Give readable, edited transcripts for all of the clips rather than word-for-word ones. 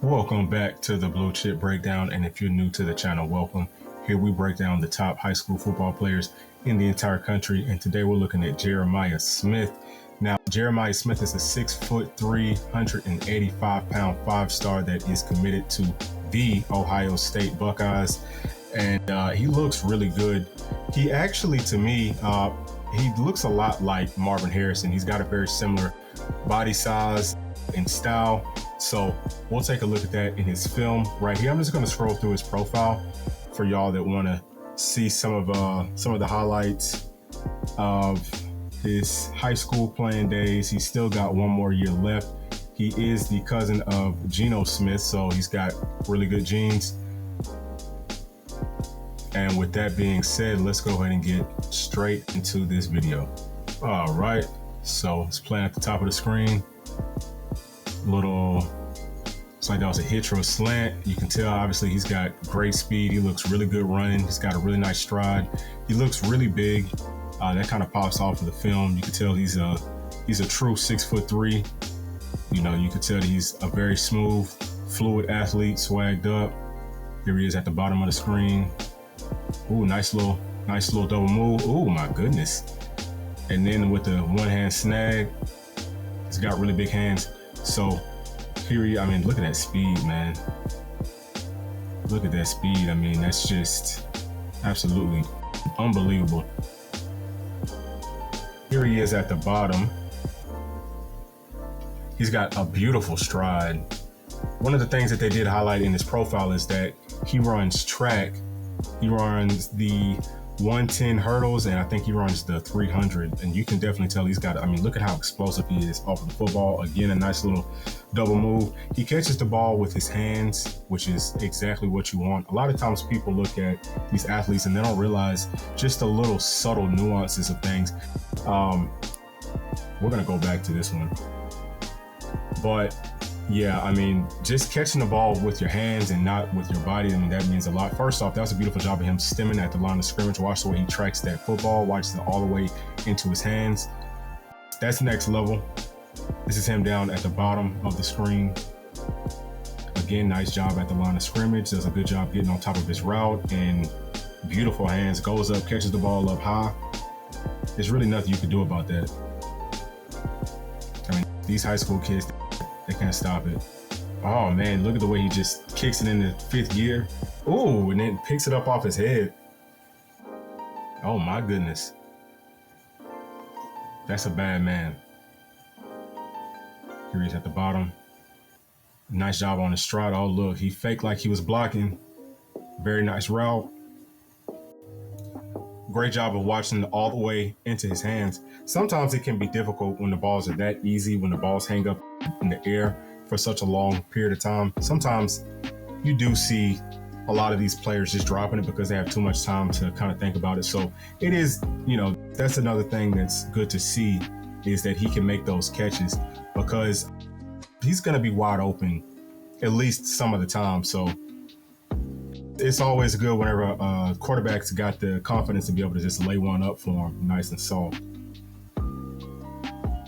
Welcome back to the Blue Chip Breakdown, and if you're new to the channel, welcome. Here we break down the top high school football players in the entire country, and today we're looking at Jeremiah Smith. Now, Jeremiah Smith is a 6'3", 185-pound five-star that is committed to the Ohio State Buckeyes, and he looks really good. He actually, to me, he looks a lot like Marvin Harrison. He's got a very similar body size and style. So we'll take a look at that in his film right here. I'm just going to scroll through his profile for y'all that want to see some of the highlights of his high school playing days. He's still got one more year left. He is the cousin of Geno Smith, so he's got really good genes. And with that being said, let's go ahead and get straight into this video. All right, so it's playing at the top of the screen. It's like that was a hitch or a slant. You can tell, obviously, he's got great speed. He looks really good running. He's got a really nice stride. He looks really big. That kind of pops off of the film. You can tell he's a true 6'3". You know, you can tell he's a very smooth, fluid athlete, swagged up. Here he is at the bottom of the screen. Ooh, nice little double move. Ooh, my goodness. And then with the one-hand snag, he's got really big hands. So here, I mean, look at that speed, man. Look at that speed. I mean, that's just absolutely unbelievable. Here he is at the bottom. He's got a beautiful stride. One of the things that they did highlight in his profile is that he runs track. He runs the 110 hurdles, and I think he runs the 300, and you can definitely tell he's got, I mean, look at how explosive he is off of the football. Again, a nice little double move. He catches the ball with his hands, which is exactly what you want. A lot of times people look at these athletes and they don't realize just the little subtle nuances of things. We're gonna go back to this one, but yeah, I mean, just catching the ball with your hands and not with your body, I mean, that means a lot. First off, that was a beautiful job of him stemming at the line of scrimmage. Watch the way he tracks that football, watch it all the way into his hands. That's next level. This is him down at the bottom of the screen. Again, nice job at the line of scrimmage. Does a good job getting on top of his route, and beautiful hands. Goes up, catches the ball up high. There's really nothing you can do about that. I mean, these high school kids, they can't stop it. Oh man, look at the way he just kicks it in the fifth gear. Ooh, and then picks it up off his head. Oh my goodness. That's a bad man. Here he's at the bottom. Nice job on his stride. Oh look, he faked like he was blocking. Very nice route. Great job of watching all the way into his hands. Sometimes it can be difficult when the balls are that easy, when the balls hang up in the air for such a long period of time. Sometimes you do see a lot of these players just dropping it because they have too much time to kind of think about it. So it is, you know, that's another thing that's good to see, is that he can make those catches, because he's going to be wide open at least some of the time. So it's always good whenever quarterbacks got the confidence to be able to just lay one up for him nice and soft.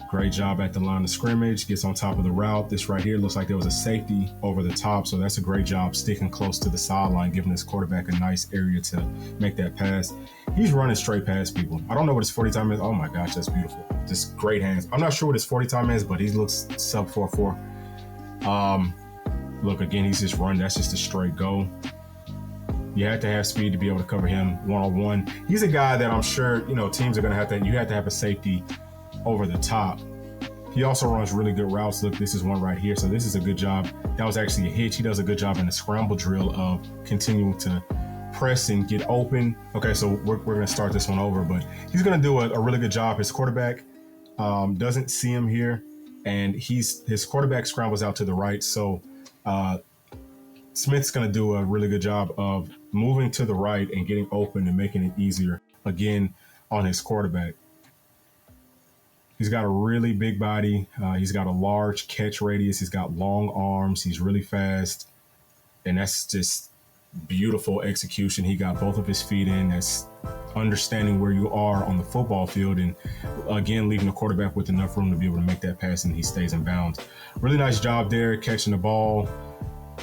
Great job at the line of scrimmage, gets on top of the route. This right here looks like there was a safety over the top, so that's a great job sticking close to the sideline, giving this quarterback a nice area to make that pass. He's running straight past people. I don't know what his 40 time is. Oh my gosh, that's beautiful. Just great hands. I'm not sure what his 40 time is, but he looks sub 4.4. Look, again, he's just running. That's just a straight go. You have to have speed to be able to cover him one-on-one. He's a guy that I'm sure, you know, teams are going to have to, you have to have a safety over the top. He also runs really good routes. Look, this is one right here. So this is a good job. That was actually a hitch. He does a good job in the scramble drill of continuing to press and get open. Okay, so we're going to start this one over, but he's going to do a really good job. His quarterback doesn't see him here, and his quarterback scrambles out to the right. So Smith's going to do a really good job of moving to the right and getting open and making it easier, again, on his quarterback. He's got a really big body. He's got a large catch radius. He's got long arms. He's really fast. And that's just beautiful execution. He got both of his feet in. That's understanding where you are on the football field, and again, leaving the quarterback with enough room to be able to make that pass and he stays in bounds. Really nice job there catching the ball.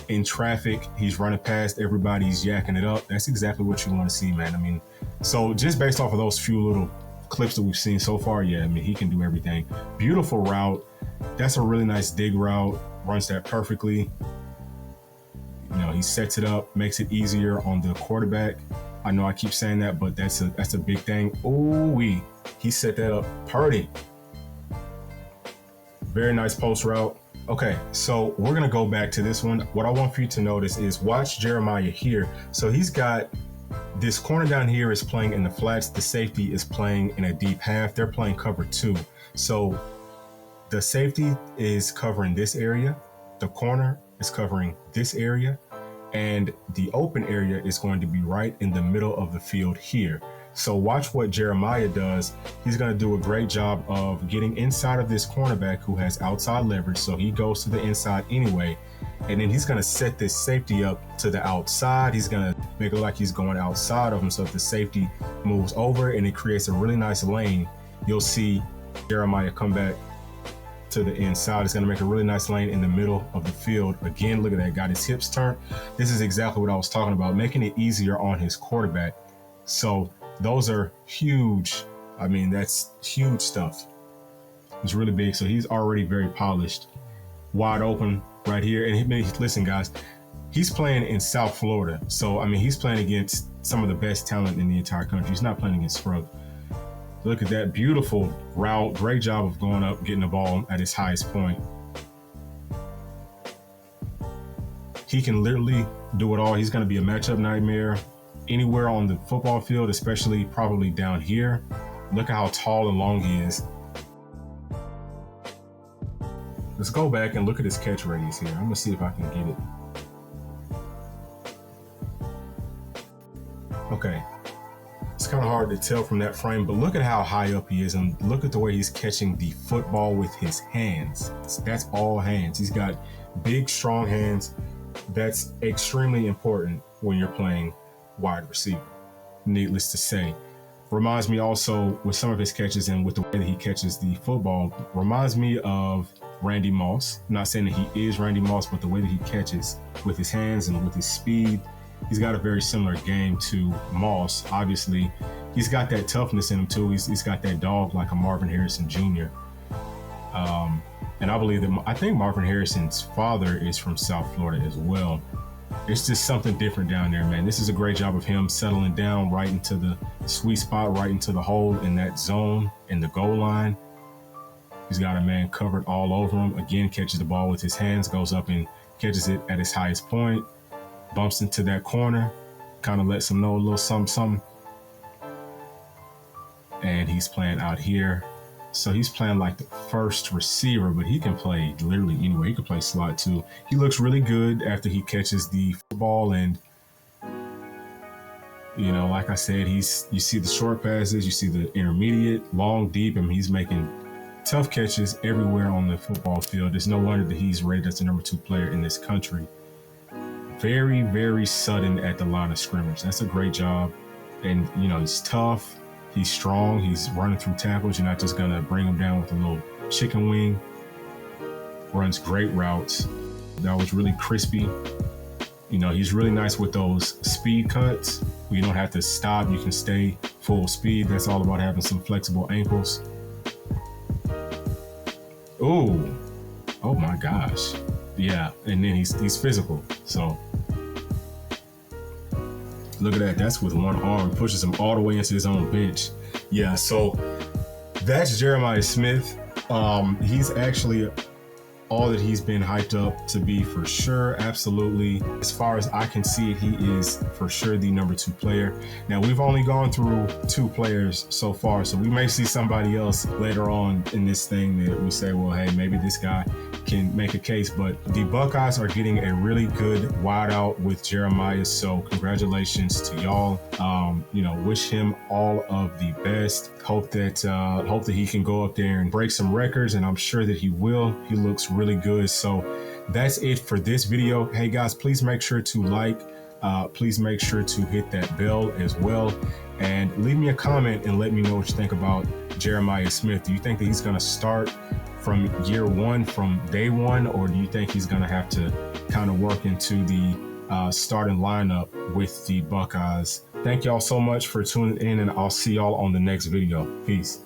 in traffic. He's running past everybody. He's yakking it up. That's exactly what you want to see, man. I mean, so just based off of those few little clips that we've seen so far, yeah, I mean, he can do everything. Beautiful route. That's a really nice dig route. Runs that perfectly. You know, he sets it up, makes it easier on the quarterback. I know I keep saying that, but that's a big thing. Ooh-wee. He set that up pretty. Very nice post route. Okay, so we're going to go back to this one. What I want for you to notice is watch Jeremiah here. So he's got this corner down here is playing in the flats. The safety is playing in a deep half. They're playing cover 2. So the safety is covering this area. The corner is covering this area. And the open area is going to be right in the middle of the field here. So watch what Jeremiah does. He's going to do a great job of getting inside of this cornerback who has outside leverage. So he goes to the inside anyway. And then he's going to set this safety up to the outside. He's going to make it like he's going outside of him. So if the safety moves over and it creates a really nice lane, you'll see Jeremiah come back to the inside. It's going to make a really nice lane in the middle of the field. Again, look at that. Got his hips turned. This is exactly what I was talking about, making it easier on his quarterback. So those are huge. I mean, that's huge stuff. It's really big. So he's already very polished, wide open right here. And listen, guys, he's playing in South Florida. So, I mean, he's playing against some of the best talent in the entire country. He's not playing against scrub. Look at that beautiful route. Great job of going up, getting the ball at his highest point. He can literally do it all. He's going to be a matchup nightmare anywhere on the football field, especially probably down here. Look at how tall and long he is. Let's go back and look at his catch radius here. I'm going to see if I can get it. Okay. It's kind of hard to tell from that frame, but look at how high up he is and look at the way he's catching the football with his hands. That's all hands. He's got big, strong hands. That's extremely important when you're playing wide receiver, needless to say. Reminds me also with some of his catches and with the way that he catches the football, reminds me of Randy Moss. I'm not saying that he is Randy Moss, but the way that he catches with his hands and with his speed, he's got a very similar game to Moss. Obviously, he's got that toughness in him too. He's got that dog like a Marvin Harrison Jr. And I believe that I think Marvin Harrison's father is from South Florida as well. It's just something different down there, man. This is a great job of him settling down right into the sweet spot, right into the hole in that zone in the goal line. He's got a man covered all over him. Again, catches the ball with his hands, goes up and catches it at his highest point. Bumps into that corner, kind of lets him know a little something. And he's playing out here. So he's playing like the first receiver, but he can play literally anywhere. He can play slot too. He looks really good after he catches the football. And, you know, like I said, you see the short passes, you see the intermediate, long, deep, and he's making tough catches everywhere on the football field. It's no wonder that he's rated as the number 2 player in this country. Very, very sudden at the line of scrimmage. That's a great job. And, you know, he's tough. He's strong. He's running through tackles. You're not just going to bring him down with a little chicken wing. Runs great routes. That was really crispy. You know, he's really nice with those speed cuts. You don't have to stop. You can stay full speed. That's all about having some flexible ankles. Ooh. Oh, my gosh. Yeah, and then he's physical. So look at that. That's with one arm. Pushes him all the way into his own bench. Yeah, so that's Jeremiah Smith. He's actually all that he's been hyped up to be for sure. Absolutely. As far as I can see it, he is for sure the number 2 player. Now, we've only gone through 2 players so far, so we may see somebody else later on in this thing that we say, well, hey, maybe this guy can make a case. But the Buckeyes are getting a really good wideout with Jeremiah, so congratulations to y'all. You know, wish him all of the best. Hope that he can go up there and break some records, and I'm sure that he will. He looks really good. So that's it for this video. Hey guys, please make sure to like, please make sure to hit that bell as well, and leave me a comment and let me know what you think about Jeremiah Smith. Do you think that he's going to start from year one, from day one, or do you think he's going to have to kind of work into the starting lineup with the Buckeyes? Thank y'all so much for tuning in, and I'll see y'all on the next video. Peace.